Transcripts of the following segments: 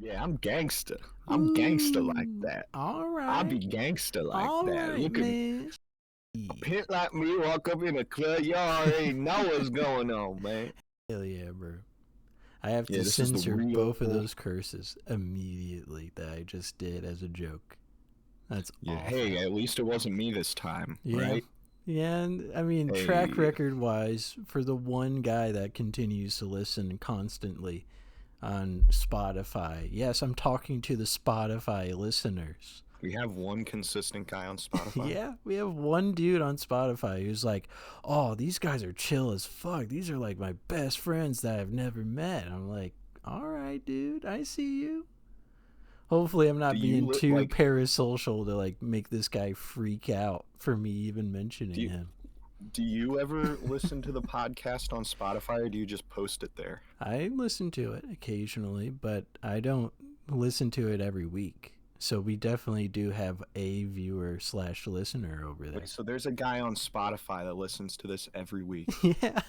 Yeah, I'm gangster. I'm gangster like Ooh, that. all I right. be gangster like All that. right, Look at man. a pimp like me walk up in a club. You already know what's going on, man. Hell yeah, bro. I have Yeah, to this is the censor both of real. those curses immediately that I just did as a joke. That's Yeah, awful. hey, at least it wasn't me this time, Yeah. right? Yeah, and I mean, track Hey, record wise, for the one guy that continues to listen constantly on Spotify, yes, I'm talking to the Spotify listeners. we have one consistent guy on Spotify. Yeah, we have one dude on Spotify who's like, "Oh, these guys are chill as fuck. These are like my best friends that I've never met." I'm like, "All right, dude, I see you." Hopefully, I'm Do not you being too like? parasocial to like make this guy freak out for me even Do mentioning you, him. do you ever listen to the podcast on Spotify, or do you just post it there? I listen to it occasionally, but I don't listen to it every week. So we definitely do have a viewer slash listener over Wait, there. so there's a guy on Spotify that listens to this every week. Yeah,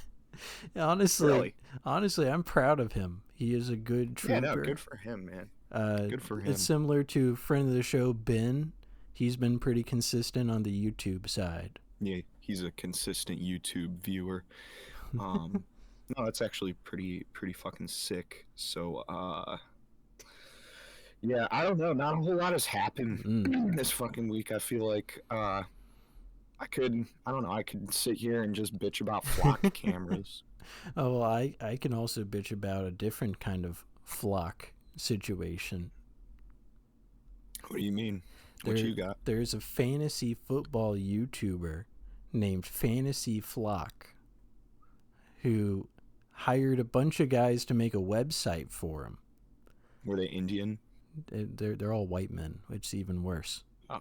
honestly, Really? honestly, I'm proud of him. He is a good Yeah, no, trooper. good for him, man. Uh, Good for it's him. similar to friend of the show Ben. He's been pretty consistent on the YouTube side. Yeah, he's a consistent YouTube viewer. Um, no, that's actually pretty fucking sick. So, yeah, I don't know. Not a whole lot has happened Mm. this fucking week. I feel like I don't know, I could sit here and just bitch about flock cameras. Oh, well, I can also bitch about a different kind of flock situation. What do you mean? What There, you got? there's a fantasy football YouTuber named Fantasy Flock who hired a bunch of guys to make a website for him. Were they Indian? They're all white men, which is even worse. Oh,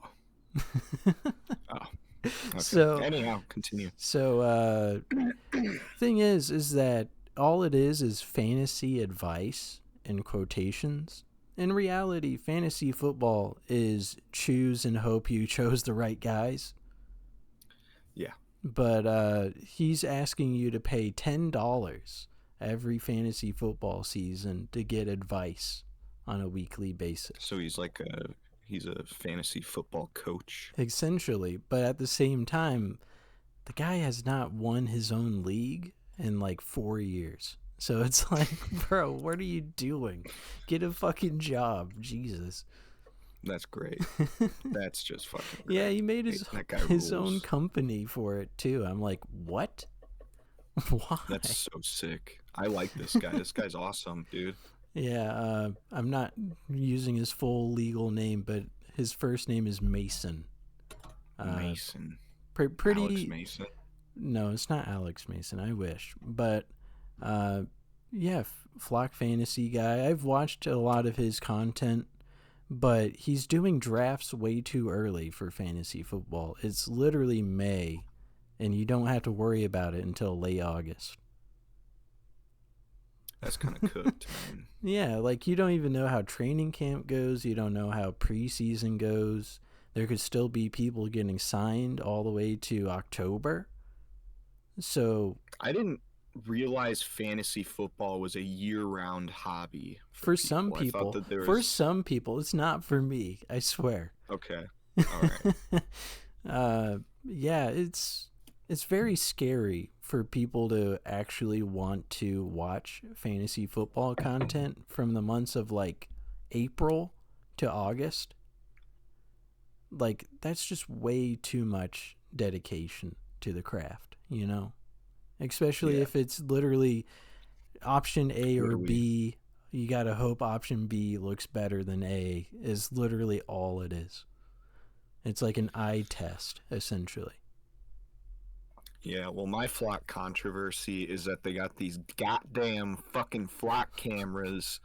oh, okay. so Anyhow, continue. so thing is that all it is fantasy advice in quotations. In reality, fantasy football is choose and hope you chose the right guys. Yeah. But he's asking you to pay $10 every fantasy football season to get advice on a weekly basis. So he's a fantasy football coach. Essentially, but at the same time, the guy has not won his own league in like 4 years. So it's like, bro, what are you doing? Get a fucking job, Jesus. That's great. That's just fucking Yeah, great. he made his That guy his own rules. company for it too. I'm like, what? Why? That's so sick. I like this guy. This guy's awesome, dude. Yeah, I'm not using his full legal name, but his first name is Mason. Uh, Mason. Alex pretty. Mason. No, it's not Alex Mason. I wish, but uh, yeah, Flock Fantasy guy. I've watched a lot of his content, but he's doing drafts way too early for fantasy football. It's literally May, and you don't have to worry about it until late August. That's kind of cooked, man. Yeah, like you don't even know how training camp goes. You don't know how preseason goes. There could still be people getting signed all the way to October. So I didn't realize fantasy football was a year-round hobby for for some people. I thought people, that there for was some people, it's not for me. I swear. okay. All right. Yeah, it's very scary for people to actually want to watch fantasy football content from the months of like April to August. Like that's just way too much dedication to the craft, you know? Especially Yeah. if it's literally option A What or are we? B. You gotta hope option B looks better than A, is literally all it is. It's like an eye test, essentially. Yeah, well, my flock controversy is that they got these goddamn fucking flock cameras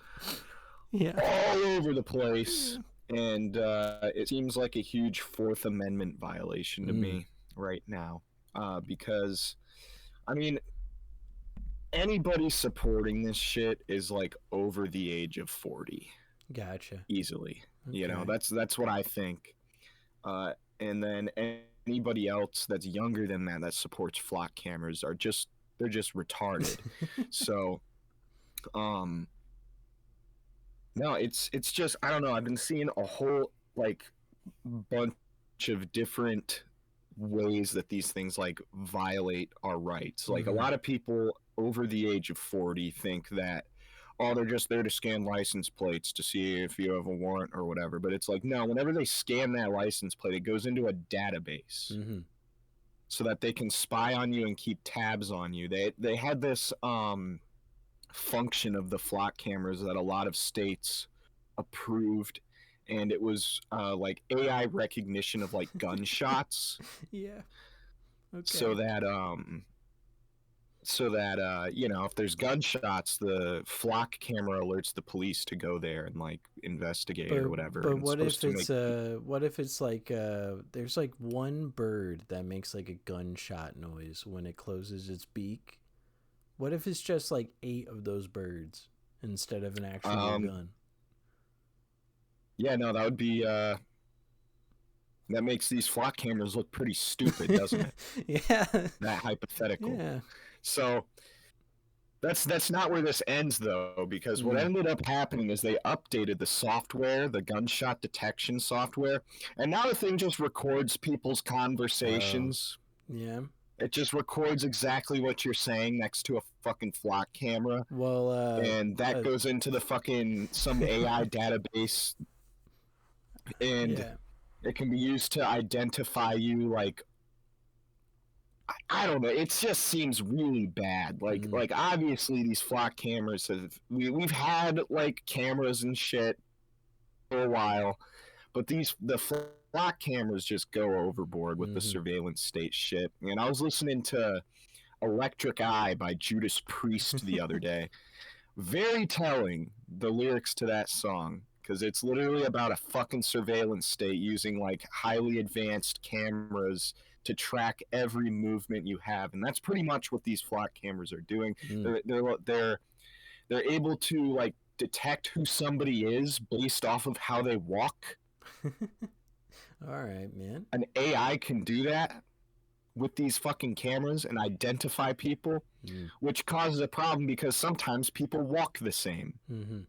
Yeah. all over the place, and it seems like a huge Fourth Amendment violation to Mm, me right now. Because, I mean, anybody supporting this shit is like over the age of 40 gotcha. easily. You know, Okay. that's what I think. Uh, and then anybody else that's younger than that that supports flock cameras are just they're just retarded. So, um, No, it's just I don't know. I've been seeing a whole like bunch of different ways that these things like violate our rights. Like a Mm-hmm. lot of people over the age of 40 think that oh they're just there to scan license plates to see if you have a warrant or whatever. But it's like no, whenever they scan that license plate, it goes into a database Mm-hmm. so that they can spy on you and keep tabs on you. They had this function of the flock cameras that a lot of states approved, and it was like AI recognition of like gunshots, Yeah. so Okay. that you know if there's gunshots, the flock camera alerts the police to go there and like investigate or whatever, But and it's what supposed if to make it's like there's like one bird that makes like a gunshot noise when it closes its beak? What if it's just like 8 of those birds instead of an actual um gun? yeah, no, that would be that makes these flock cameras look pretty stupid, doesn't it? Yeah. That hypothetical. Yeah. So that's not where this ends though, because what Mm. ended up happening is they updated the software, the gunshot detection software, and now the thing just records people's Oh. conversations. Yeah. It just records exactly what you're saying next to a fucking flock camera, Well, and that goes into the fucking some AI database, and yeah. it can be used to identify you like I don't know. It just seems really bad. Mm. Like obviously these flock cameras have we've had like cameras and shit for a while, but the flock cameras just go overboard with the Mm-hmm. surveillance state shit. And I was listening to Electric Eye by Judas Priest the other day. Very telling, the lyrics to that song, because it's literally about a fucking surveillance state using like highly advanced cameras to track every movement you have, and that's pretty much what these flock cameras are doing. Mm. They're able to like detect who somebody is based off of how they walk. All right, man. An AI can do that with these fucking cameras and identify people, Mm. which causes a problem because sometimes people walk the same. Mm-hmm.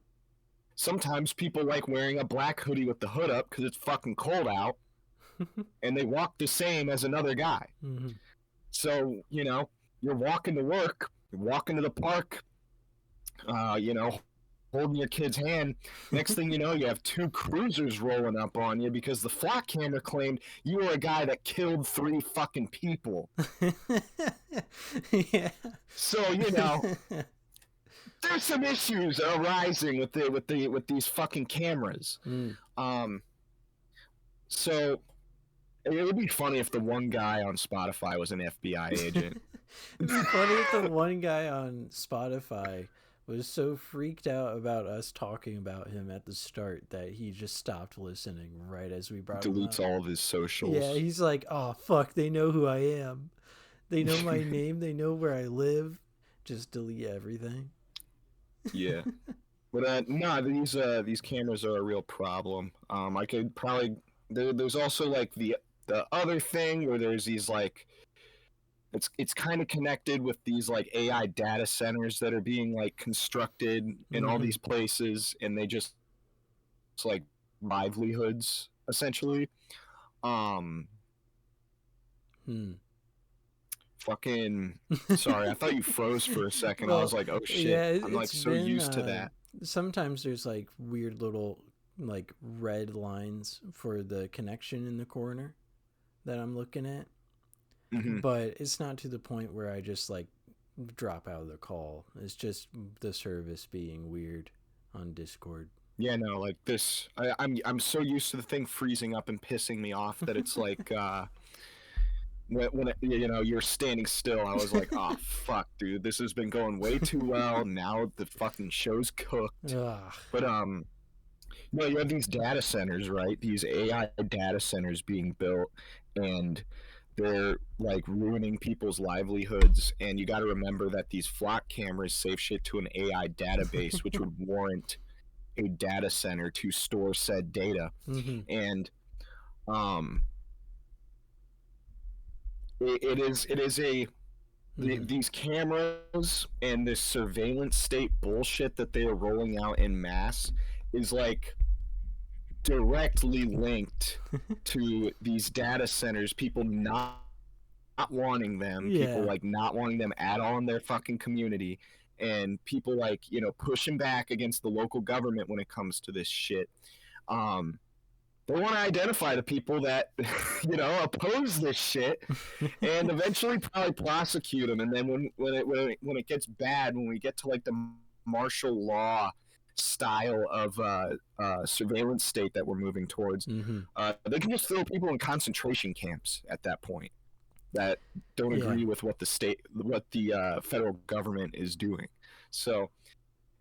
Sometimes people like wearing a black hoodie with the hood up because it's fucking cold out, and they walk the same as another guy. Mm-hmm. So, you know, you're walking to work, you're walking to the park, you know, holding your kid's hand. Next thing you know, you have 2 cruisers rolling up on you because the flock camera claimed you were a guy that killed 3 fucking people. Yeah. So, you know, there's some issues arising with these fucking cameras. Mm. So it would be funny if the one guy on Spotify was an FBI agent. It'd be funny if the one guy on Spotify was so freaked out about us talking about him at the start that he just stopped listening right as we brought him up. Deletes all of his Yeah, socials. he's like, oh, fuck, they know who I am. They know my name. They know where I live. Just delete everything. Yeah. But no, these cameras are a real problem. I could probably there's also like the other thing where there's these like it's kind of connected with these like AI data centers that are being like constructed in all Mm-hmm. these places, and they just it's like livelihoods essentially. Um, Hmm. fucking sorry, I thought you froze for a second. I was Well, like, oh shit, yeah, I'm like it's so been. used to that. Sometimes there's like weird little like red lines for the connection in the corner that I'm looking at, Hmm. but it's not to the point where I just like drop out of the call. It's just the service being weird on Discord. Yeah, no, like this. I'm so used to the thing freezing up and pissing me off that it's like when you know you're standing still. I was like, oh fuck, dude, this has been going way too well. Now the fucking show's cooked. Ugh. But well, you have these data centers, right? These AI data centers being built, and they're like ruining people's livelihoods. And you got to remember that these flock cameras save shit to an AI database, which would warrant a data center to store said data. Mm-hmm. And um, it is a Mm-hmm. these cameras and this surveillance state bullshit that they are rolling out in mass is like directly linked to these data centers, people not wanting them, people Yeah. like not wanting them at all in their fucking community, and people like, pushing back against the local government when it comes to this shit. Um, they want to identify the people that oppose this shit, and eventually probably prosecute them. And then when it gets bad, when we get to like the martial law style of surveillance state that we're moving towards, Mm-hmm. they can just throw people in concentration camps at that point that don't Yeah. agree with what the federal government is doing. So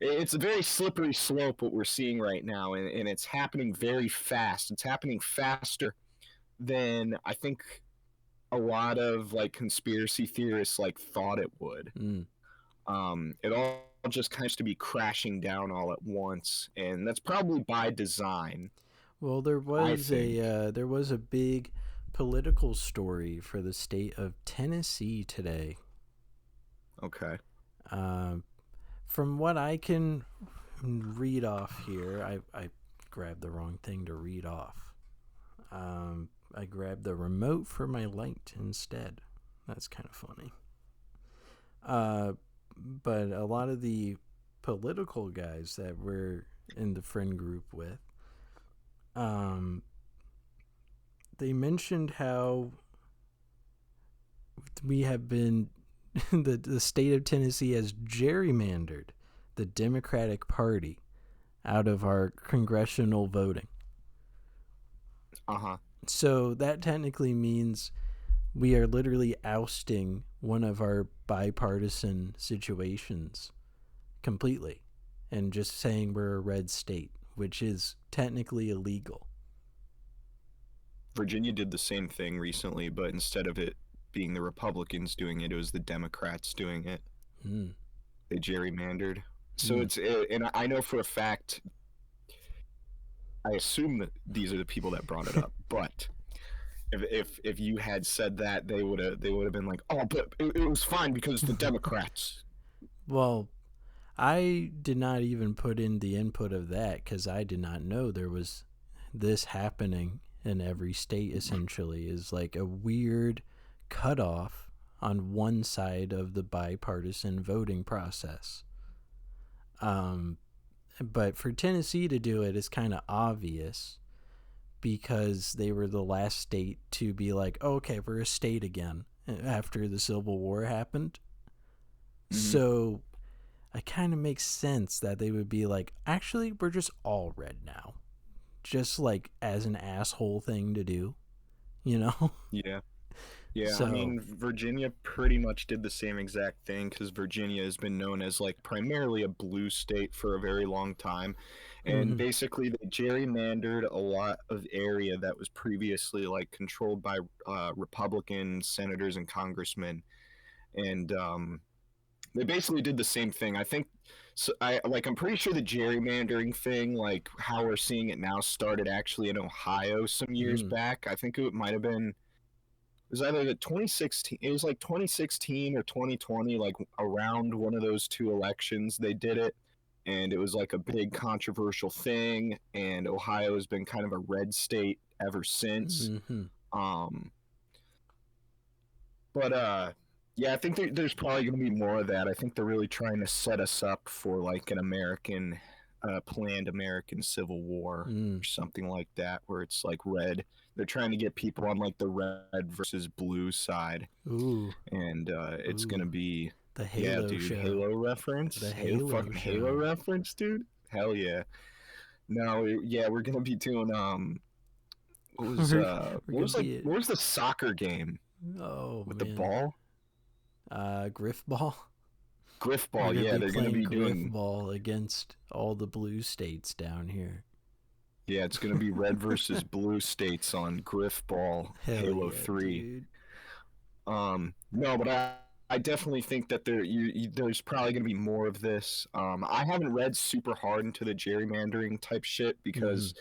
it's a very slippery slope what we're seeing right now, and it's happening very fast. It's happening faster than I think a lot of like conspiracy theorists like thought it would. Mm. It all just kind of to be crashing down all at once, and that's probably by design. Well, there I was think. there was a big political story for the state of Tennessee today. Okay. Um, from what I can read off here, I grabbed the wrong thing to read off. I grabbed the remote for my light instead. That's kind of funny. But a lot of the political guys that we're in the friend group with, they mentioned how we have been the state of Tennessee has gerrymandered the Democratic Party out of our congressional voting. Uh-huh. So that technically means we are literally ousting one of our bipartisan situations completely and just saying we're a red state, which is technically illegal. Virginia did the same thing recently, but instead of it being the Republicans doing it, it was the Democrats doing it. Mm. They gerrymandered. So and I know for a fact, I assume that these are the people that brought it up, but if you had said that, they would have been like, oh, but it was fine because the Democrats. Well, I did not even put in the input of that because I did not know there was this happening in every state. Essentially, is like a weird cutoff on one side of the bipartisan voting process. But for Tennessee to do it is kind of obvious because they were the last state to be like, oh, okay, we're a state again after the Civil War happened. Mm-hmm. So it kind of makes sense that they would be like, actually, we're just all red now. Just like as an asshole thing to do, you know? Yeah. Yeah, So, I mean, Virginia pretty much did the same exact thing because Virginia has been known as like primarily a blue state for a very long time. And basically, they gerrymandered a lot of area that was previously like controlled by Republican senators and congressmen. And they basically did the same thing. I think so. I'm pretty sure the gerrymandering thing, like how we're seeing it now, started actually in Ohio some years back. I think it might have been. It was either the 2016. It was like 2016 or 2020, like around one of those two elections. They did it, and it was like a big controversial thing. And Ohio has been kind of a red state ever since. But yeah, I think there's probably going to be more of that. I think they're really trying to set us up for like an American, planned American Civil War or something like that, where it's like red. They're trying to get people on like the red versus blue side. Ooh. And it's going to be the Halo dude, show. Halo reference. The Halo show. Halo reference, dude. Hell yeah. No, yeah, we're going to be doing what was the soccer game? Oh, with man. the ball? Griff ball. Griff ball, yeah, they're going to be doing Griff ball against all the blue states down here. Yeah, it's going to be red versus blue states on Griff Ball Halo 3. Dude. No, but I definitely think that there's probably going to be more of this. I haven't read super hard into the gerrymandering type shit because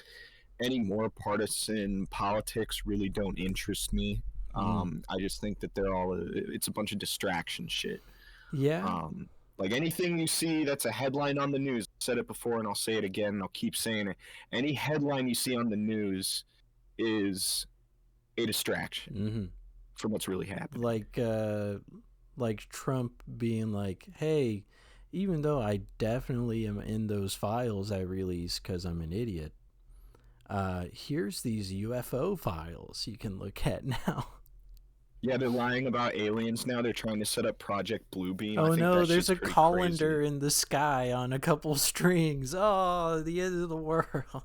any more partisan politics really don't interest me. I just think that it's a bunch of distraction shit. Yeah. Like anything you see that's a headline on the news, I've said it before and I'll say it again and I'll keep saying it. Any headline you see on the news is a distraction Mm-hmm. from what's really happening. Like Trump being like, hey, even though I definitely am in those files I release because I'm an idiot, here's these UFO files you can look at now. Yeah, they're lying about aliens now. They're trying to set up Project Bluebeam. I Oh think no, that there's shit's a pretty colander crazy. in the sky on a couple strings. Oh, the end of the world.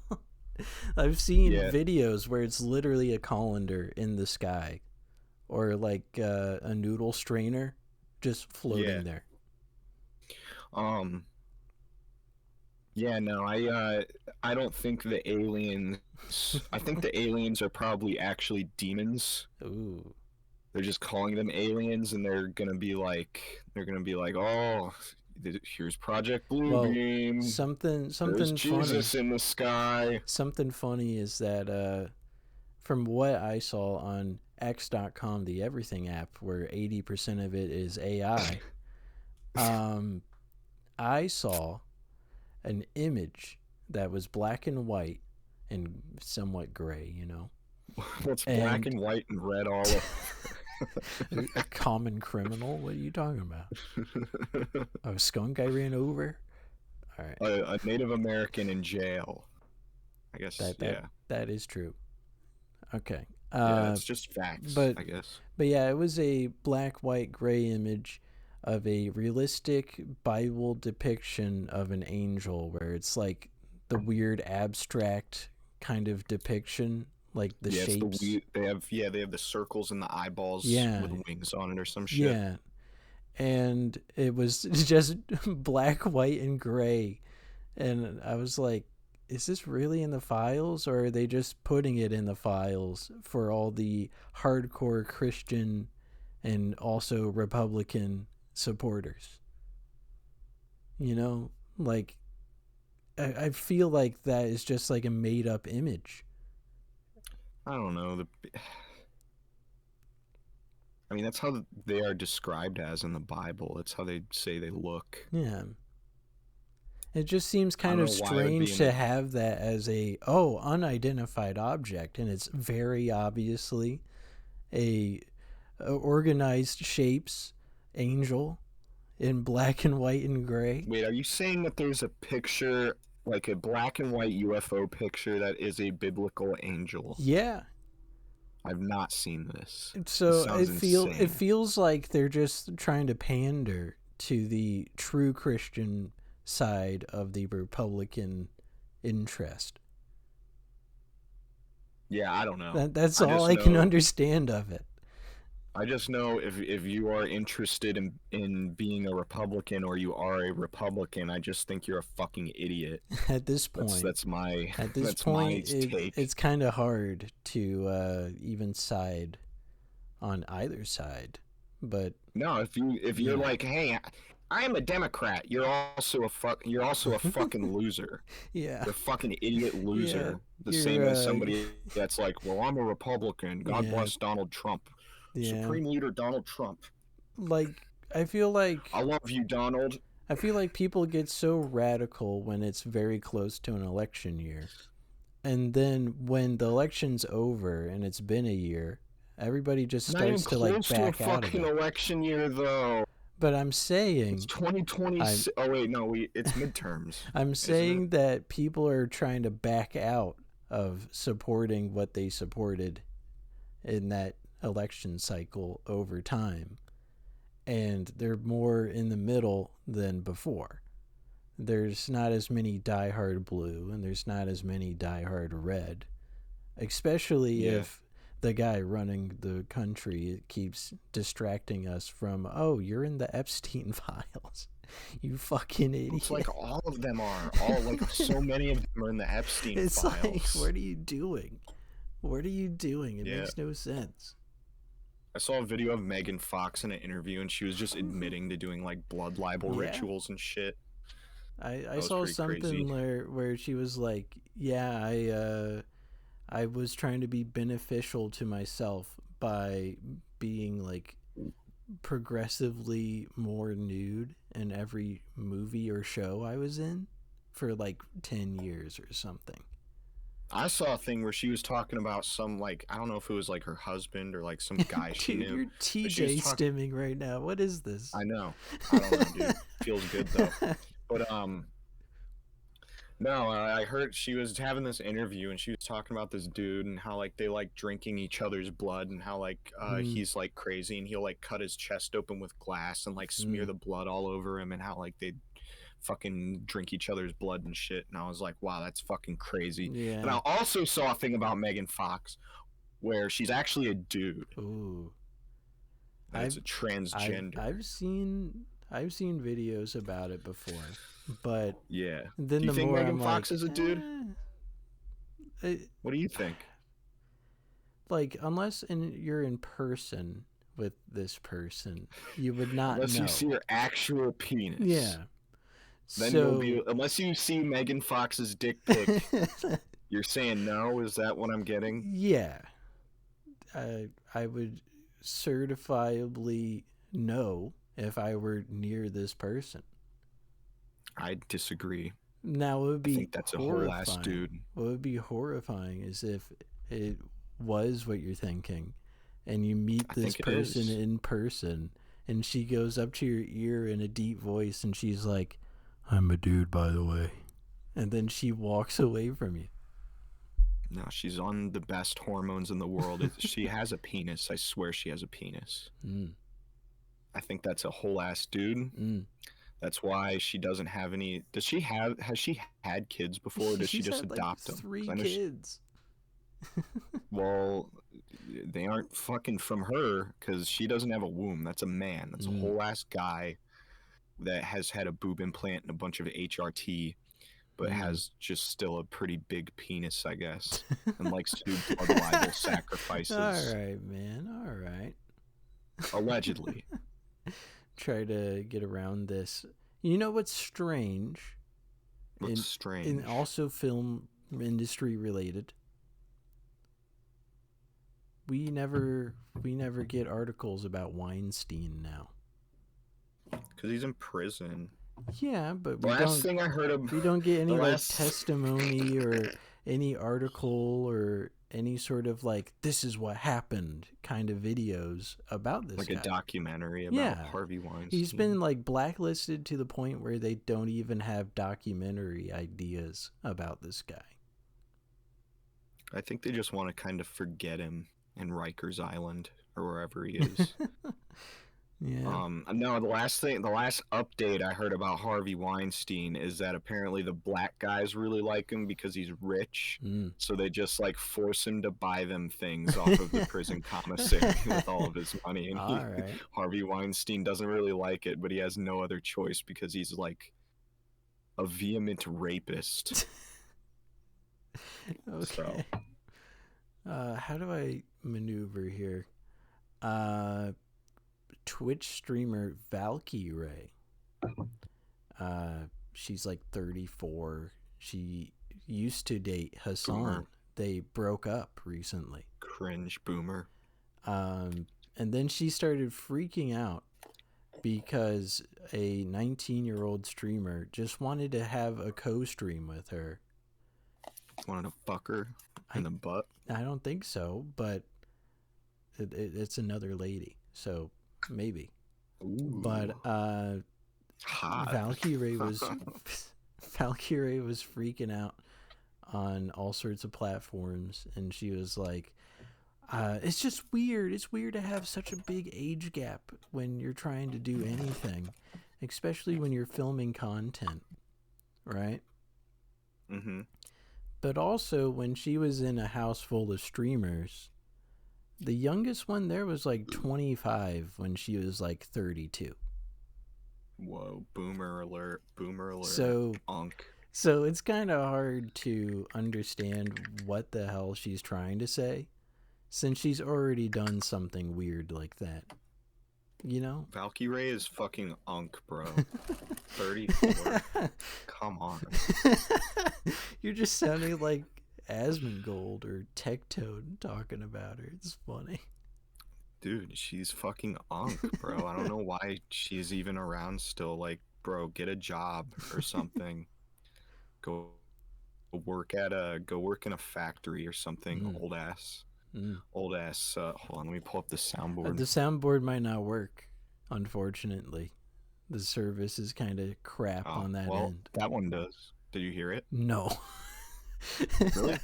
I've seen Yeah, videos where it's literally a colander in the sky, or like a noodle strainer just yeah. floating there. Um, yeah, no, I don't think the aliens. I think the aliens are probably actually demons. Ooh. They're just calling them aliens, and they're gonna be like, oh, here's Project Well, Bluebeam. something There's something funny. Jesus in the sky. Something funny is that from what I saw on X.com, the everything app, where 80% of it is AI, um, I saw an image that was black and white and somewhat gray, What's black and and white and red all a common criminal. What are you talking about? over? A skunk I ran over. All right, A Native American in jail. I guess, that that yeah. that is true. Okay. Yeah, that's just facts, But I guess. but yeah, it was a black, white, gray image of a realistic Bible depiction of an angel, where it's like the weird abstract kind of depiction, like the Yeah, it's the shapes. we they have the circles and the eyeballs Yeah, with wings on it or some shit. yeah. And it was just black, white, and gray. And I was like, is this really in the files, or are they just putting it in the files for all the hardcore Christian and also Republican supporters? Like, I feel like that is just like a made up image. I don't know. I mean, that's how they are described as in the Bible. That's how they say they look. Yeah. It just seems I don't kind of know why it would be strange in to the. have that as a, unidentified object, and it's very obviously a organized shapes angel in black and white and gray. Wait, are you saying that there's a picture, like a black and white UFO picture, that is a biblical angel? Yeah. I've not seen this. This So sounds it insane. feels like they're just trying to pander to the true Christian side of the Republican interest. Yeah, I don't know. That's I all just I can know understand of it. I just know if you are interested in being a Republican or you are a Republican, I just think you're a fucking idiot. At this That's point, that's my at this that's my point, it's take. kind of hard to even side on either side. But No, if you're yeah, like, hey, I'm a Democrat, you're also a fucking loser. yeah, You're a fucking idiot yeah. loser. The You're same as somebody that's like, well, I'm a Republican. God yeah, bless Donald Trump, yeah. Supreme Leader Donald Trump. Like I love you, Donald. I feel like people get so radical when it's very close to an election year. And then when the election's over and it's been a year, everybody just Not even starts to like close to a back out of fucking it. election year, though. But I'm It's saying I'm 2026. Oh wait, no, it's midterms, I'm isn't it? saying that people are trying to back out of supporting what they supported in that election cycle over time. And they're more in the middle than before. There's not as many diehard blue and there's not as many diehard red, especially Yeah. if the guy running the country keeps distracting us from, oh, you're in the Epstein files. You fucking It's idiot. like all of them are. All like so many of them are in the Epstein It's like, files. what are you doing? What are you doing? It Yeah. makes no sense. I saw a video of Megan Fox in an interview and she was just admitting to doing like blood libel Yeah. rituals and shit. I That was saw pretty something crazy. where she was like, yeah, I was trying to be beneficial to myself by being like progressively more nude in every movie or show I was in for like 10 years or something. I saw a thing where she was talking about some, like, I don't know if it was like her husband or like some guy she Dude, knew, you're but she was TJ talking. stimming right now. What is this? I know. I don't know, dude. Feels good though. But no, I heard she was having this interview and she was talking about this dude and how like they like drinking each other's blood and how like he's like crazy and he'll like cut his chest open with glass and like smear the blood all over him and how like they fucking drink each other's blood and shit. And I was like, wow, that's fucking crazy. Yeah. And I also saw a thing about Megan Fox where she's actually a dude. Ooh. And it's a transgender. I've seen videos about it before, but yeah. then do you the think more Megan I'm Fox like, is a dude? What do you think? Like, unless you're in person with this person, you would not unless know. you see her actual penis. Yeah. Then you'll be, unless you see Megan Fox's dick pic, you're saying no? Is that what I'm getting? Yeah. I would certifiably know if I were near this person. I disagree. Now, what would be I think that's a whole ass dude. What would be horrifying is if it was what you're thinking, and you meet this person in person, and she goes up to your ear in a deep voice, and she's like, "I'm a dude, by the way," and then she walks away from you. No, she's on the best hormones in the world. She has a penis. I swear she has a penis. I think that's a whole ass dude. That's why she doesn't have any. Has she had kids before? Or does she just adopt them? 3 kids. Well, they aren't fucking from her because she doesn't have a womb. That's a man. That's a whole ass guy that has had a boob implant and a bunch of HRT, but has just still a pretty big penis, I guess, and likes to do blood libel sacrifices. All right, man. All right. Allegedly. Try to get around this. You know what's strange? What's strange? And also film industry related. We never get articles about Weinstein now. Because he's in prison. Yeah, but we don't get any like testimony or any article or any sort of like, this is what happened kind of videos about this guy. A documentary about Harvey Weinstein. He's been like blacklisted to the point where they don't even have documentary ideas about this guy. I think they just want to kind of forget him in Rikers Island or wherever he is. Yeah. No, the last update I heard about Harvey Weinstein is that apparently the black guys really like him because he's rich. So they just like force him to buy them things off of the prison commissary with all of his money. And Harvey Weinstein doesn't really like it, but he has no other choice because he's like a vehement rapist. Okay. So. How do I maneuver here? Twitch streamer Valkyrie. She's like 34. She used to date Hassan. Boomer. They broke up recently. Cringe boomer. And then she started freaking out because a 19-year-old streamer just wanted to have a co-stream with her. Wanted to fuck her in the butt? I don't think so, but it's another lady, so maybe. Ooh. But Valkyrie was freaking out on all sorts of platforms, and she was like, it's just weird. It's weird to have such a big age gap when you're trying to do anything, especially when you're filming content, right? But also, when she was in a house full of streamers, the youngest one there was like 25 when she was like 32. Whoa, boomer alert, So, onk. So it's kind of hard to understand what the hell she's trying to say, since she's already done something weird like that. You know? Valkyrie is fucking unk, bro. 34. Come on. You're just sounding like Asmongold or Tectone talking about her. It's funny. Dude, she's fucking unk, bro. I don't know why she's even around still. Like, bro, get a job or something. Go go work in a factory or something. Mm. Old ass. Mm. Old ass. Hold on, let me pull up the soundboard. The soundboard might not work, unfortunately. The service is kind of crap on that end. That one does. Did you hear it? No. Really?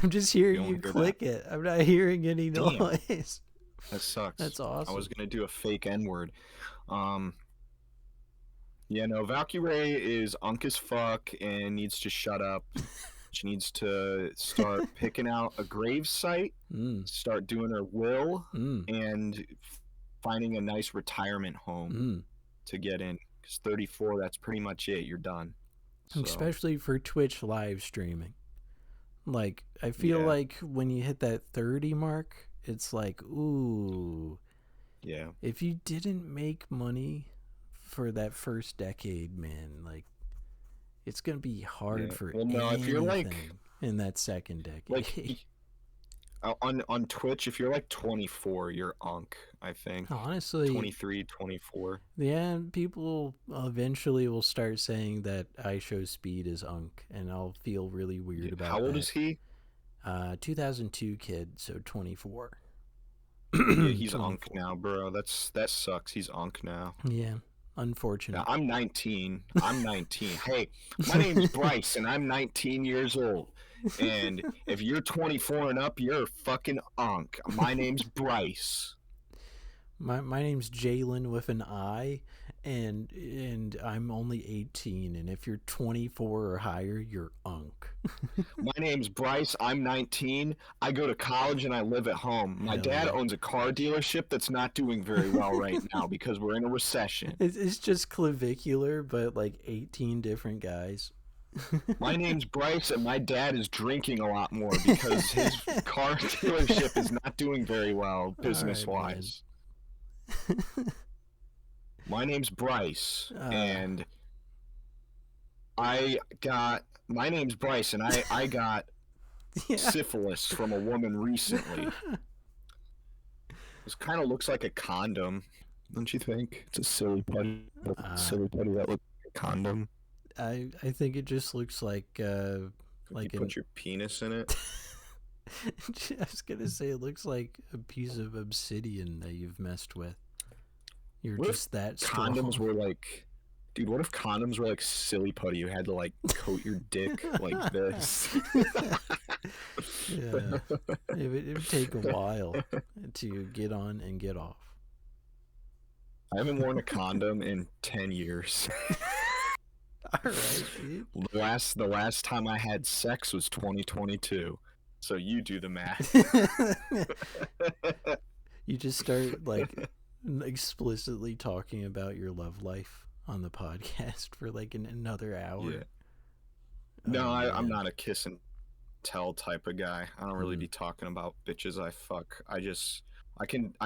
I'm just hearing you click it. I'm not hearing any noise. That sucks. That's awesome. I was gonna do a fake N-word. Yeah, no, Valkyrie is unk as fuck and needs to shut up. She needs to start picking out a grave site, start doing her will, and finding a nice retirement home to get in. Because 34, that's pretty much it. You're done. So. Especially for Twitch live streaming. Like, I feel like when you hit that 30 mark, it's like, ooh. Yeah. If you didn't make money for that first decade, man, like, it's going to be hard for anything if you're like in that second decade. Like, on Twitch, if you're like 24, you're unk, I think. Honestly. 23, 24. Yeah, people eventually will start saying that I Show Speed is unk, and I'll feel really weird about that. How old is he? 2002 kid, so 24. Yeah, he's 24. Unk now, bro. That sucks. He's unk now. Yeah. Unfortunate. I'm 19. I'm 19. Hey, my name's Bryce, and I'm 19 years old. And if you're 24 and up, you're fucking unk. My name's Bryce. My name's Jalen with an I, and I'm only 18. And if you're 24 or higher, you're unk. My name's Bryce. I'm 19. I go to college and I live at home. My dad owns a car dealership that's not doing very well right now because we're in a recession. It's just clavicular, but like 18 different guys. My name's Bryce, and my dad is drinking a lot more because his car dealership is not doing very well business-wise. My name's Bryce, and my name's Bryce, and I got syphilis from a woman recently. This kind of looks like a condom, don't you think? It's a silly putty. Silly putty that looks like a condom. I think it just looks like you put your penis in it. I was gonna say it looks like a piece of obsidian that you've messed with. You're just that strong. Condoms were like, dude. What if condoms were like silly putty? You had to like coat your dick like this. Yeah, it would take a while to get on and get off. I haven't worn a condom in 10 years. All right, dude. The last time I had sex was 2022. So you do the math. You just start like explicitly talking about your love life on the podcast for like another hour. Yeah. No, I'm not a kiss and tell type of guy. I don't really be talking about bitches I fuck. I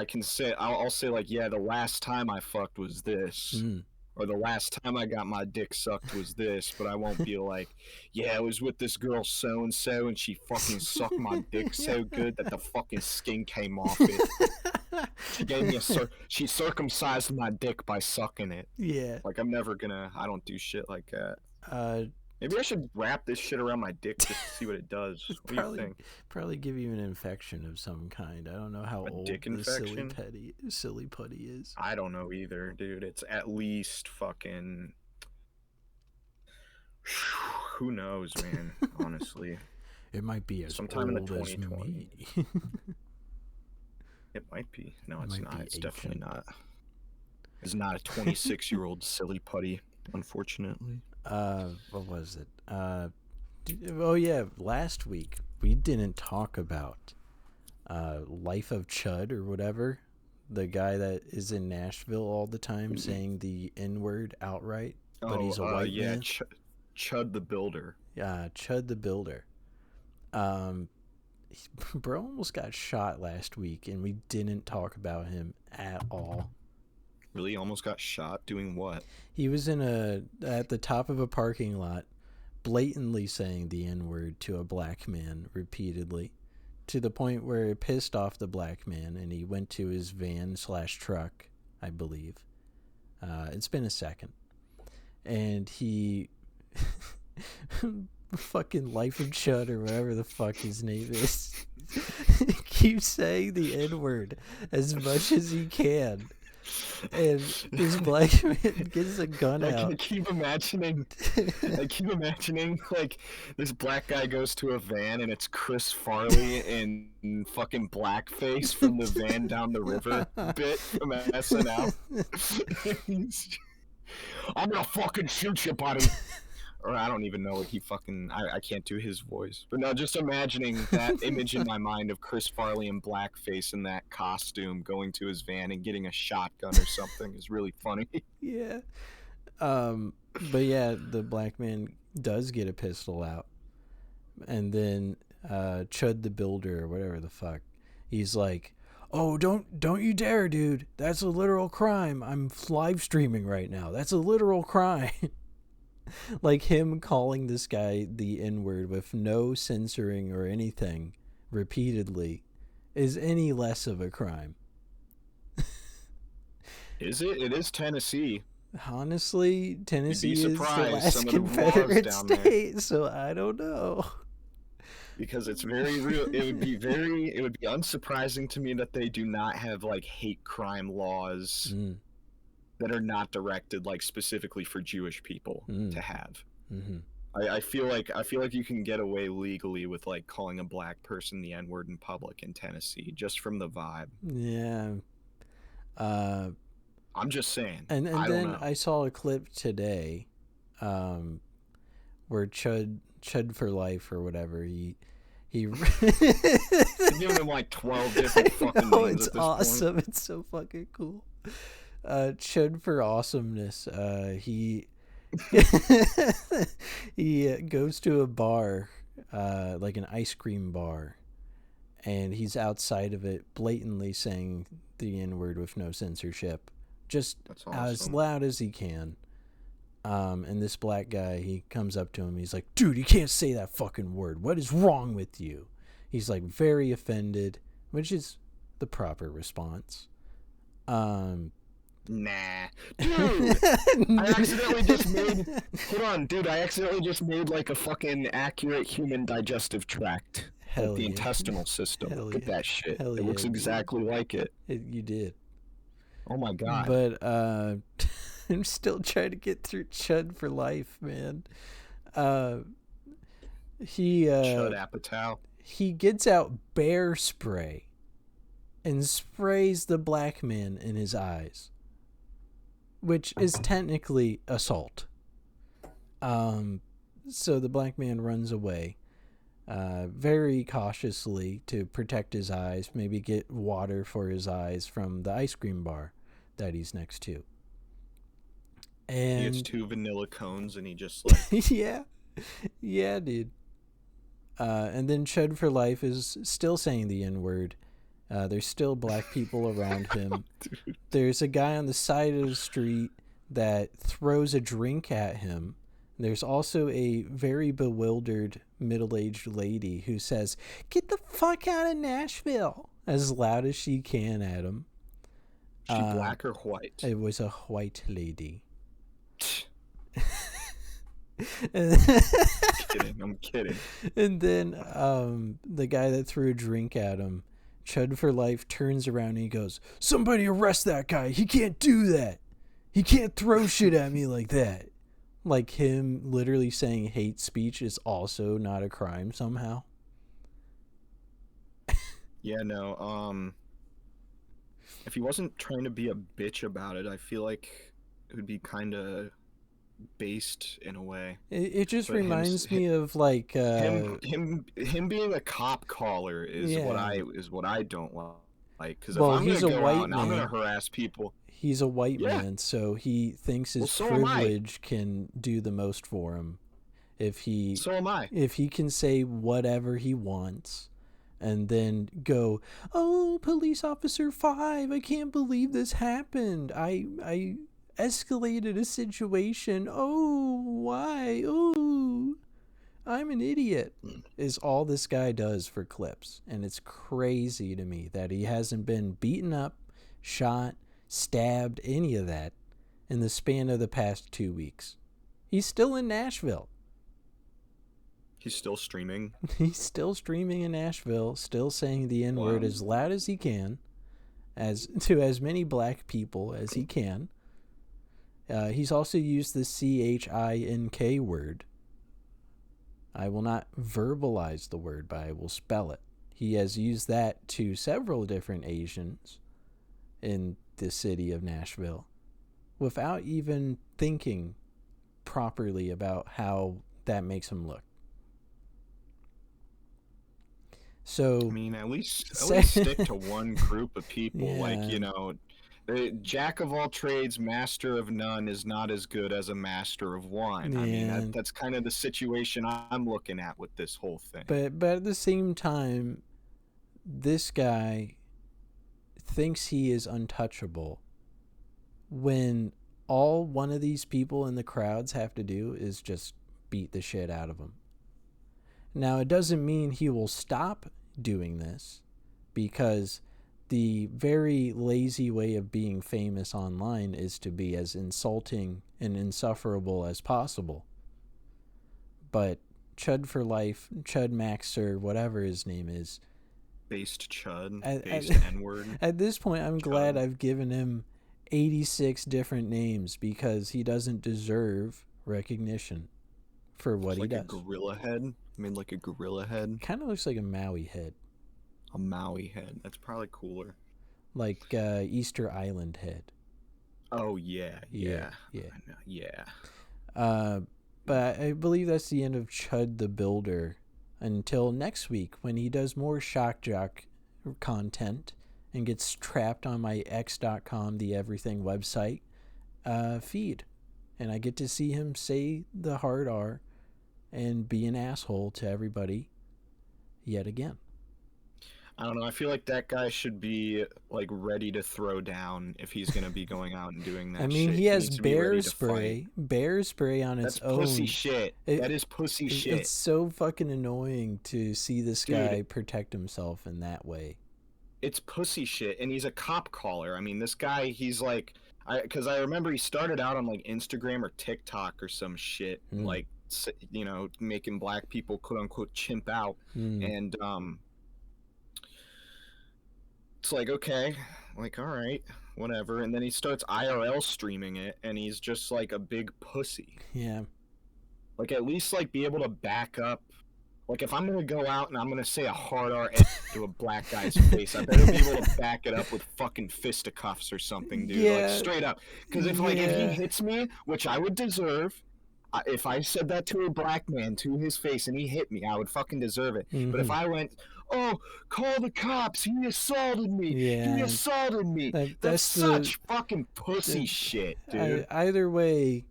can say I'll say like, yeah, the last time I fucked was this. Or the last time I got my dick sucked was this, but I won't be like, yeah, I was with this girl so-and-so and she fucking sucked my dick so good that the fucking skin came off it. She gave me she circumcised my dick by sucking it. Yeah. Like, I don't do shit like that. Maybe I should wrap this shit around my dick just to see what it does. What do you think? Probably give you an infection of some kind. I don't know how old the silly putty is. I don't know either, dude. It's at least fucking... Who knows, man, honestly. It might be as sometime old in the 2020. as me. It might be. No, it's not. It's definitely not. It's not a 26-year-old silly putty, unfortunately. What was it? Oh yeah, last week we didn't talk about Life of Chud or whatever, the guy that is in Nashville all the time saying the N-word outright, but he's a white man. Chud the Builder. Yeah, Chud the Builder. Bro almost got shot last week, and we didn't talk about him at all. Really, almost got shot doing what? He was at the top of a parking lot, blatantly saying the N-word to a black man repeatedly, to the point where it pissed off the black man, and he went to his van/truck, I believe. It's been a second. And he fucking Life of Chud or whatever the fuck his name is keeps saying the N-word as much as he can. And this black man gets a gun out. I keep imagining like this black guy goes to a van and it's Chris Farley in fucking blackface from the van down the river bit from SNL. I'm gonna fucking shoot you, buddy. Or I don't even know what he fucking... I can't do his voice. But no, just imagining that image in my mind of Chris Farley in blackface in that costume going to his van and getting a shotgun or something is really funny. Yeah. But yeah, the black man does get a pistol out. And then Chud the Builder or whatever the fuck, he's like, oh, don't you dare, dude. That's a literal crime. I'm live streaming right now. That's a literal crime. Like him calling this guy the N-word with no censoring or anything repeatedly is any less of a crime. Is it? It is Tennessee. Honestly, Tennessee is the last Confederate state, so I don't know. Because it's very real. It would be unsurprising to me that they do not have like hate crime laws that are not directed like specifically for Jewish people to have. Mm-hmm. I feel like you can get away legally with like calling a black person the N-word in public in Tennessee just from the vibe. Yeah. I'm just saying. And then I saw a clip today where Chud for Life or whatever, he giving him like 12 different fucking names. It's at this awesome. point. It's so fucking cool. Chud for Awesomeness. He he goes to a bar, like an ice cream bar, and he's outside of it blatantly saying the N-word with no censorship, just awesome. as loud as he can. And this black guy, he comes up to him, he's like, dude, you can't say that fucking word. What is wrong with you? He's like very offended, which is the proper response. Nah. Dude! I accidentally just made like a fucking accurate human digestive tract. Hell the yeah. intestinal system. Hell Look at yeah. that shit. Hell it looks yeah, exactly like it. You did. Oh my god. But I'm still trying to get through Chud for Life, man. Chud Apatow. He gets out bear spray and sprays the black man in his eyes, which is technically assault. So the black man runs away, very cautiously to protect his eyes, maybe get water for his eyes from the ice cream bar that he's next to. And he gets 2 vanilla cones and he just like... yeah, dude. And then Chud for Life is still saying the N-word. There's still black people around him. There's a guy on the side of the street that throws a drink at him. There's also a very bewildered middle-aged lady who says, "Get the fuck out of Nashville," as loud as she can at him. She black or white? It was a white lady. I'm kidding. And then the guy that threw a drink at him, Chud for Life, turns around and he goes, "Somebody arrest that guy. He can't do that. He can't throw shit at me like that." Like him literally saying hate speech is also not a crime somehow. Yeah, no. If he wasn't trying to be a bitch about it, I feel like it would be kind of based in a way. It just reminds me of like him being a cop caller is what I don't like. Because if I'm he's gonna a go white out and I'm man. gonna harass people. He's a white man, so he thinks his privilege can do the most for him. So am I. If he can say whatever he wants and then go, "Oh, police officer 5, I can't believe this happened. I escalated a situation. Oh, why? Oh, I'm an idiot, is all this guy does for clips. And it's crazy to me that he hasn't been beaten up, shot, stabbed, any of that in the span of the past 2 weeks. He's still in Nashville. He's still streaming. He's still streaming in Nashville, still saying the N-word as loud as he can, to as many black people as he can. He's also used the CHINK word. I will not verbalize the word, but I will spell it. He has used that to several different Asians in the city of Nashville without even thinking properly about how that makes him look. So, I mean, at least stick to one group of people. Yeah. Like, you know, jack of all trades, master of none is not as good as a master of one. Yeah. I mean, that's kind of the situation I'm looking at with this whole thing. But at the same time, this guy thinks he is untouchable when all one of these people in the crowds have to do is just beat the shit out of him. Now, it doesn't mean he will stop doing this, because the very lazy way of being famous online is to be as insulting and insufferable as possible. But Chud for life, Chud Maxer, whatever his name is. Based Chud, based N-word. At this point, I'm Chud. glad I've given him 86 different names, because he doesn't deserve recognition for what he does. Like a gorilla head? I mean, like a gorilla head? Kind of looks like a Maui head. A Maui head. That's probably cooler. Like Easter Island head. Oh, yeah. But I believe that's the end of Chud the Builder until next week, when he does more shock jock content and gets trapped on my x.com, the everything website feed. And I get to see him say the hard R and be an asshole to everybody yet again. I don't know. I feel like that guy should be like ready to throw down if he's gonna be going out and doing that. I mean, shit. he has bear spray on its own. That's pussy shit. That is pussy shit. It's so fucking annoying to see this guy protect himself in that way. It's pussy shit, and he's a cop caller. I mean, this guy, he's like, because I remember he started out on like Instagram or TikTok or some shit, like, you know, making black people quote unquote chimp out, and it's like, okay, like, all right, whatever. And then he starts IRL streaming it, and he's just like a big pussy. Yeah. Like, at least like be able to back up. Like, if I'm gonna go out and I'm gonna say a hard R to a black guy's face, I better be able to back it up with fucking fisticuffs or something, dude. Yeah. Like, straight up. Because if he hits me, which I would deserve, if I said that to a black man to his face and he hit me, I would fucking deserve it. But if I went, oh, call the cops, he assaulted me, he assaulted me, that's such fucking pussy shit, dude. Either way,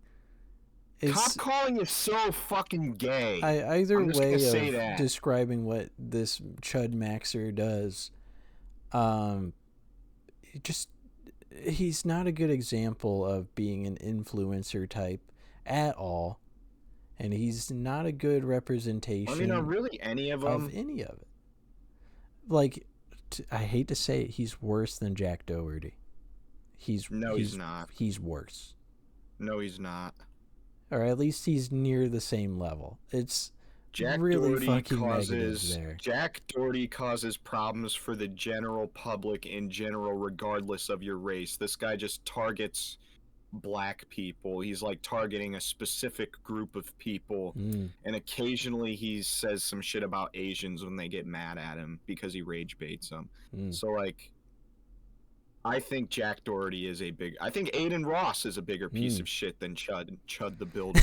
cop calling is so fucking gay. Either way of describing what this Chud Maxer does, he's not a good example of being an influencer type at all, and he's not a good representation. I mean, are really any of them? Of any of it. Like, I hate to say it, he's worse than Jack Doherty. He's not. He's worse. No, he's not. Or at least he's near the same level. It's Jack really Doherty fucking negative there. Jack Doherty causes problems for the general public in general, regardless of your race. This guy just targets black people. He's like targeting a specific group of people, and occasionally he says some shit about Asians when they get mad at him because he rage baits them. So like, I think Jack Doherty is I think Aiden Ross is a bigger piece of shit than Chud the Builder.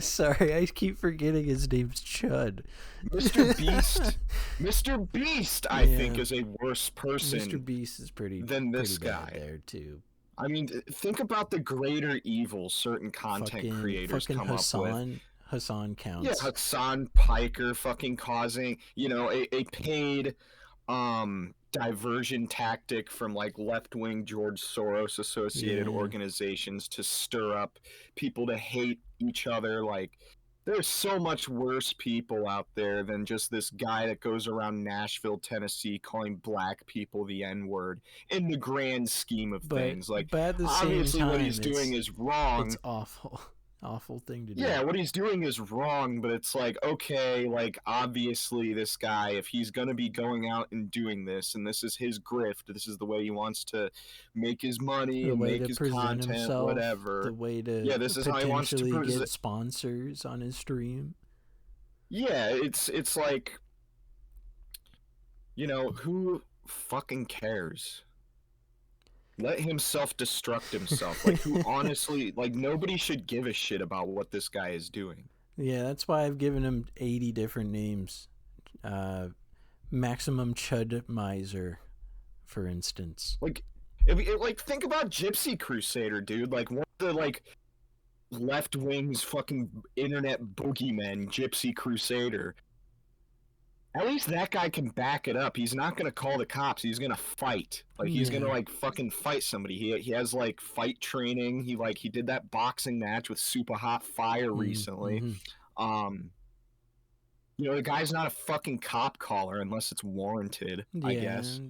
Sorry, I keep forgetting his name's Chud. Mr. Beast, I think, is a worse person. Mr. Beast is pretty guy there too. I mean, think about the greater evil certain content creators come up with. Hassan counts. Yeah, Hassan Piker fucking causing, you know, a paid diversion tactic from like left-wing George Soros associated organizations to stir up people to hate each other. Like, There's so much worse people out there than just this guy that goes around Nashville, Tennessee, calling black people the N-word in the grand scheme of But things. Like, but at the same obviously what he's time, doing is wrong. it's awful, awful thing to do. Yeah, what he's doing is wrong, but it's like, okay, like, obviously this guy, if he's gonna be going out and doing this, and this is his grift, this is the way he wants to make his money The and way make to his present content, himself, whatever. the way to Yeah, this is how he wants to potentially present. get sponsors on his stream. Yeah, it's like, who fucking cares? Let him self-destruct himself. Like, who honestly, like, nobody should give a shit about what this guy is doing. Yeah, that's why I've given him 80 different names. Maximum Chud Miser, for instance. Like, think about Gypsy Crusader, dude. Like, one of the, like, left wing's fucking internet boogeymen, Gypsy Crusader. At least that guy can back it up. He's not gonna call the cops. He's gonna fight. Like, he's gonna, like, fucking fight somebody. He has, like, fight training. He did that boxing match with Super Hot Fire recently. The guy's not a fucking cop caller unless it's warranted, I guess.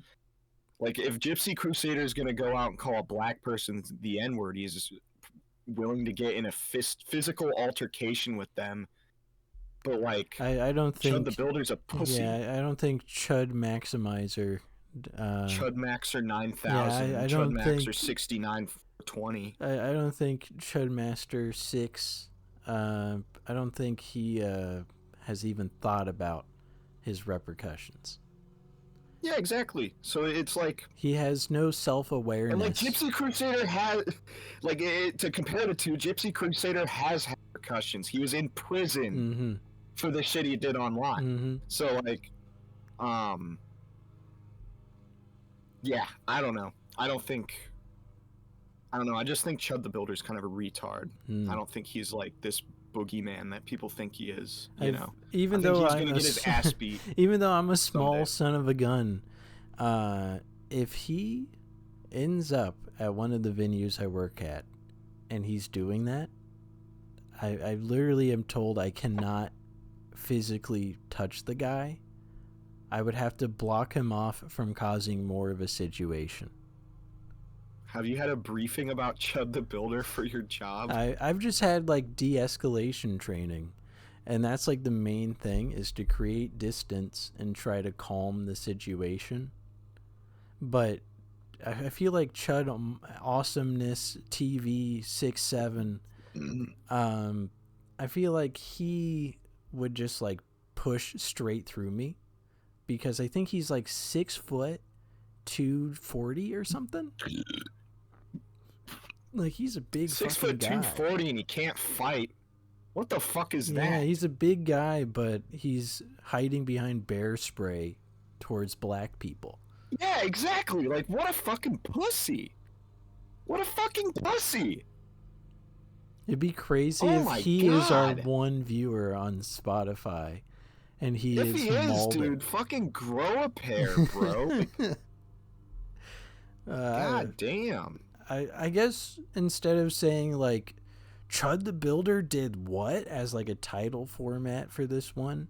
Like, if Gypsy Crusader is gonna go out and call a black person the N-word, he's just willing to get in a physical altercation with them. But, like, I don't think Chud the Builder's a pussy. Yeah, I don't think Chud Maximizer. Chud Maxer 9000. I Chud don't Maxer think 6920. I don't think Chud Master 6. I don't think he has even thought about his repercussions. Yeah, exactly. So it's like he has no self-awareness. And like Gypsy Crusader has, like, to compare the two, Gypsy Crusader has had repercussions. He was in prison for the shit he did online. So like, yeah, I don't know. I just think Chud the Builder's kind of a retard. I don't think he's like this boogeyman that people think he is. Even though he's gonna get his ass beat. Even though I'm a small son of a gun, if he ends up at one of the venues I work at, and he's doing that, I literally am told I cannot physically touch the guy. I would have to block him off from causing more of a situation. Have you had a briefing about Chud the Builder for your job? I've just had like de-escalation training, and that's like the main thing, is to create distance and try to calm the situation. But I feel like Chud Awesomeness TV 6'7", I feel like he would just like push straight through me, because I think he's like 6 foot 240 or something. Like, he's a big 6 fucking foot guy. 240 and he can't fight. What the fuck is that? Yeah, he's a big guy, but he's hiding behind bear spray towards black people. Yeah, exactly. Like, what a fucking pussy. What a fucking pussy. It'd be crazy if he is our one viewer on Spotify, and he is If he is, dude, fucking grow a pair, bro. God damn. I guess instead of saying like Chud the Builder did what as like a title format for this one,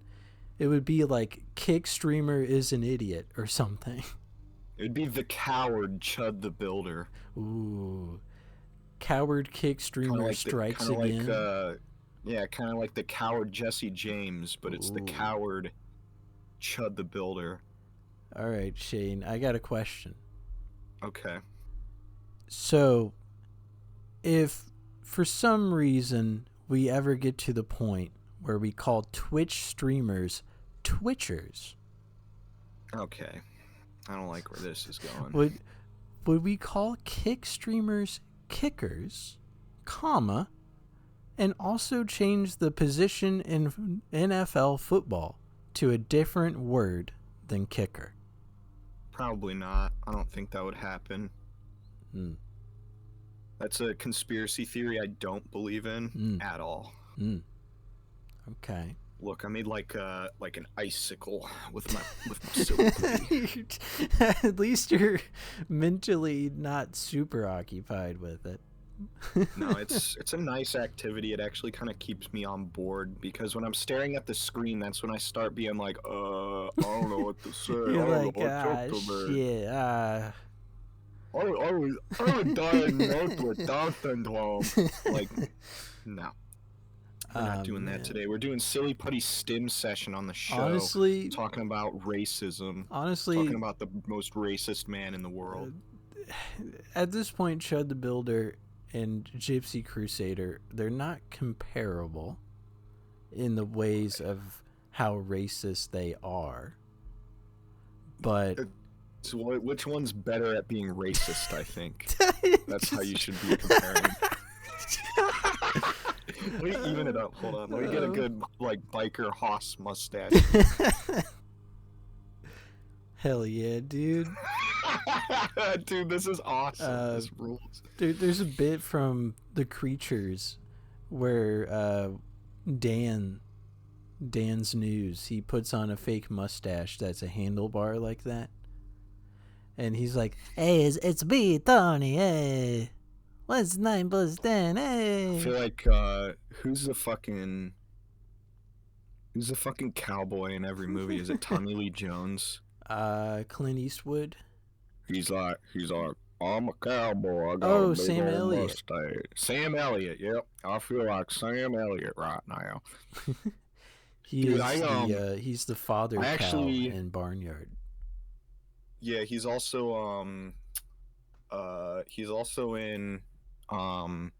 it would be like Kick Streamer is an idiot or something. It'd be the coward Chud the Builder. Ooh. Coward Kick Streamer strikes again. Kind of like the coward Jesse James, but it's the coward Chud the Builder. All right, Shane, I got a question. Okay. So, if for some reason we ever get to the point where we call Twitch streamers Twitchers. Okay. I don't like where this is going. Would we call Kick streamers Kickers, comma, and also change the position in NFL football to a different word than kicker? Probably not. I don't think that would happen. That's a conspiracy theory I don't believe in at all. Okay. Look, I made like an icicle with my silver. At least you're mentally not super occupied with it. No, it's a nice activity. It actually kind of keeps me on board because when I'm staring at the screen, that's when I start being like, I don't know what to say. I You're don't know like, what to say. shit, I was diagnosed with Down syndrome. Like, no, we're not doing that man. today. We're doing silly putty stim session on the show. Honestly, talking about racism. honestly, Talking about the most racist man in the world. At this point, Chud the Builder and Gypsy Crusader, they're not comparable in the ways of how racist they are. But so which one's better at being racist, I think. That's how you should be comparing. Let me even it up. Hold on. Let me get a good, like, biker Hoss mustache. Hell yeah, dude. Dude, this is awesome. This rules. Dude, there's a bit from The Creatures where Dan's News, he puts on a fake mustache that's a handlebar like that. And he's like, hey, it's me, Tony, hey. What's 9 plus 10, hey? I feel like, who's the fucking cowboy in every movie? Is it Tommy Lee Jones? Clint Eastwood. He's like, I'm a cowboy. I got a big Sam old Elliott. mustache. Sam Elliott, yep. I feel like Sam Elliott right now. He's the father cow in Barnyard. Yeah, he's also in I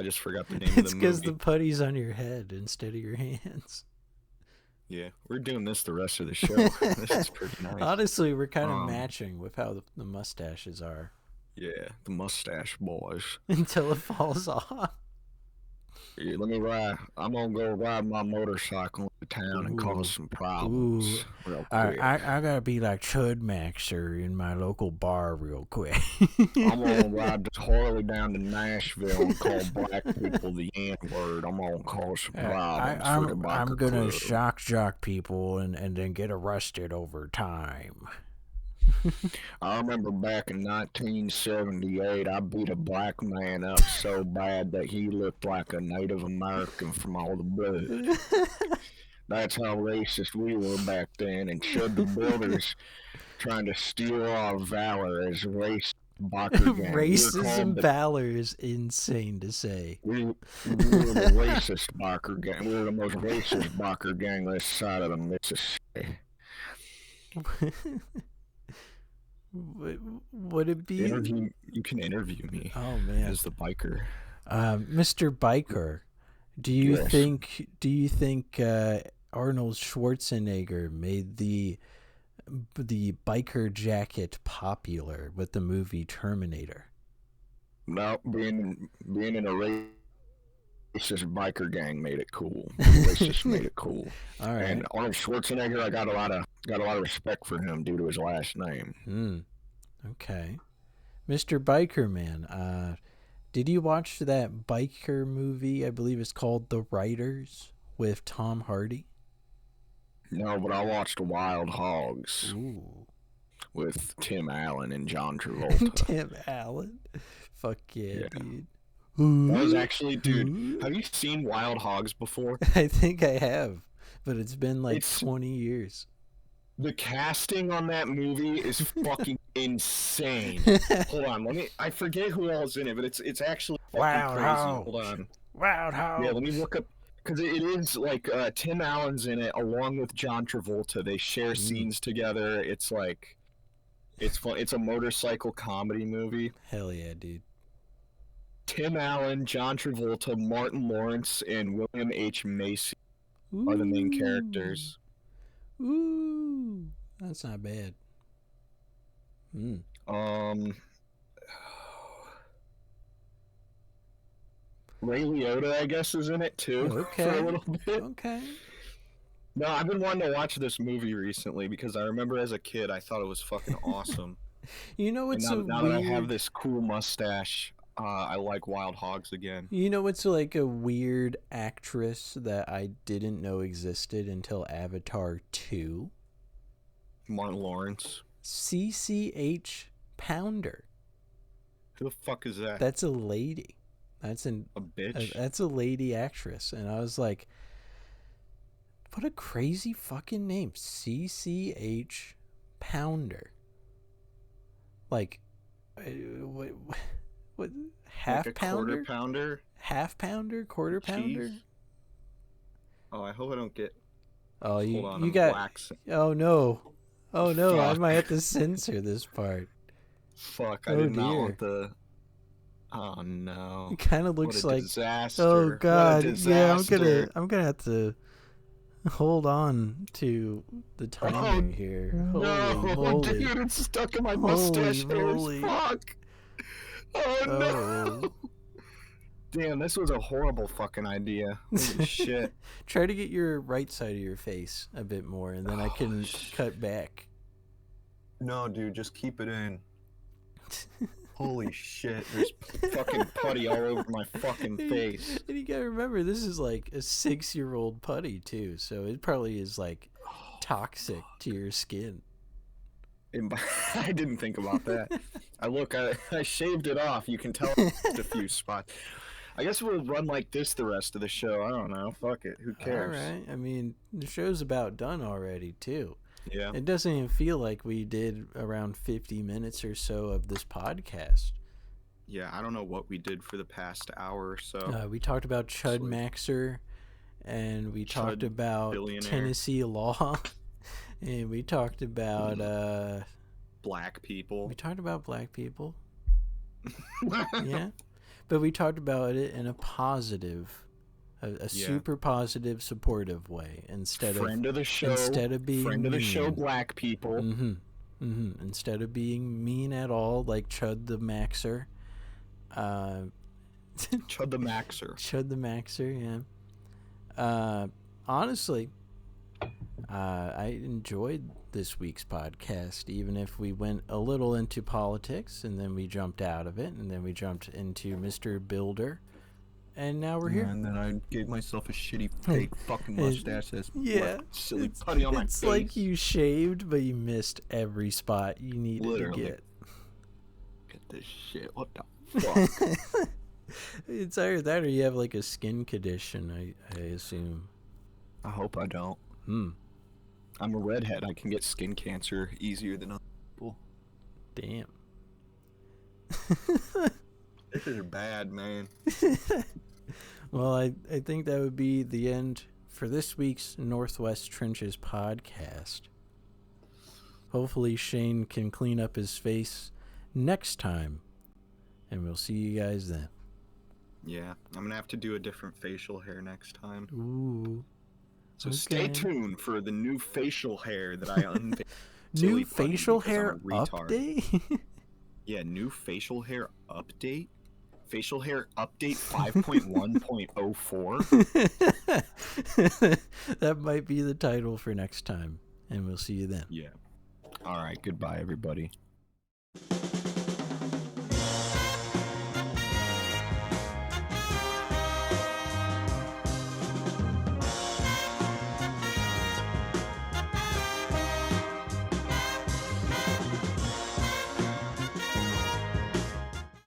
just forgot the name of the movie. It's because the putty's on your head instead of your hands. Yeah, we're doing this the rest of the show. This is pretty nice. Honestly, we're kind of matching with how the mustaches are. Yeah, the mustache boys. Until it falls off. Yeah, let me ride. I'm gonna go ride my motorcycle into town and cause some problems. Real quick. I gotta be like Chud Maxer in my local bar real quick. I'm gonna ride this Harley down to Nashville and call black people the N-word. I'm gonna cause some problems for the biker I'm gonna club. shock people and then get arrested over time. I remember back in 1978, I beat a black man up so bad that he looked like a Native American from all the blood. That's how racist we were back then, and Chud the Builder's trying to steal our valor as racist biker gang. Racism valor is insane to say. We were the racist biker gang. We were the most racist biker gang this side of the Mississippi. Would it be you can interview me. Oh man, as the biker. Mr. Biker, do you think Arnold Schwarzenegger made the biker jacket popular with the movie Terminator? No, being in a racist biker gang made it cool. Racist made it cool. All right. And Arnold Schwarzenegger, I got a lot of respect for him due to his last name. Okay. Mr. Biker Man, did you watch that biker movie? I believe it's called The Riders with Tom Hardy. No, but I watched Wild Hogs. Ooh. With Tim Allen and John Travolta. Tim Allen? Fuck yeah, dude. That was actually, dude, have you seen Wild Hogs before? I think I have, but it's been like 20 years. The casting on that movie is fucking insane. Hold on, I forget who else is in it, but it's actually Wild crazy. Hogs. Hold on. Wild Hogs. Yeah, let me look up, because it is like Tim Allen's in it along with John Travolta. They share scenes together. It's like, it's fun. It's a motorcycle comedy movie. Hell yeah, dude. Tim Allen, John Travolta, Martin Lawrence, and William H. Macy are the main characters. Ooh, that's not bad. Ray Liotta, I guess, is in it too. Okay. For a little bit. Okay. No, I've been wanting to watch this movie recently because I remember as a kid I thought it was fucking awesome. You know what's now that I have this cool mustache, I like Wild Hogs again. You know what's like a weird actress that I didn't know existed until Avatar 2? Martin Lawrence. CCH Pounder. Who the fuck is that? That's a lady. A bitch? That's a lady actress. And I was like, what a crazy fucking name. CCH Pounder. Like, what half like a pounder? Quarter pounder? Half pounder? Quarter pounder? Cheese? Oh, I hope I don't get... Oh, Hold on, you I'm got... waxing. Oh, no. Oh, no. I Fuck. might have to censor this part. Fuck, I Oh, did not dear. want the... Oh, no. It kind of What looks a like... disaster. Oh, God. What a disaster. I'm gonna have to hold on to the timing here. No, Holy. dude, it's stuck in my mustache hairs. Holy. Fuck. Oh, no. Damn, this was a horrible fucking idea. Holy shit. Try to get your right side of your face a bit more, and then I can cut back. No, dude, just keep it in. Holy shit, there's fucking putty all over my fucking face. And you gotta remember, this is like a 6-year-old putty, too, so it probably is like toxic to your skin. I didn't think about that. I shaved it off. You can tell just a few spots. I guess we'll run like this the rest of the show. I don't know. Fuck it. Who cares? All right. I mean, the show's about done already, too. Yeah. It doesn't even feel like we did around 50 minutes or so of this podcast. Yeah, I don't know what we did for the past hour or so. We talked about Chud Maxer, and we talked about Tennessee law, and we talked about black people. We talked about black people. Yeah. But we talked about it in a positive, super positive, supportive way instead of friend of the show. Instead of being friend of the mean. show, black people. Instead of being mean at all, like Chud the Maxer. Chud the Maxer. Chud the Maxer, yeah. Honestly, I enjoyed this week's podcast, even if we went a little into politics, and then we jumped out of it, and then we jumped into Mr. Builder, and now we're here. And then I gave myself a shitty fake fucking mustache. That's silly putty on my face. It's like you shaved, but you missed every spot you needed to get. Get this shit. What the fuck? It's either that or you have like a skin condition, I assume. I hope I don't. I'm a redhead. I can get skin cancer easier than other people. Damn. This is bad, man. Well, I think that would be the end for this week's Northwest Trenches podcast. Hopefully Shane can clean up his face next time, and we'll see you guys then. Yeah, I'm gonna have to do a different facial hair next time. Ooh. So stay tuned for the new facial hair that I unveiled. New facial hair update? Yeah, new facial hair update? Facial hair update 5.1.04? That might be the title for next time, and we'll see you then. Yeah. All right, goodbye, everybody.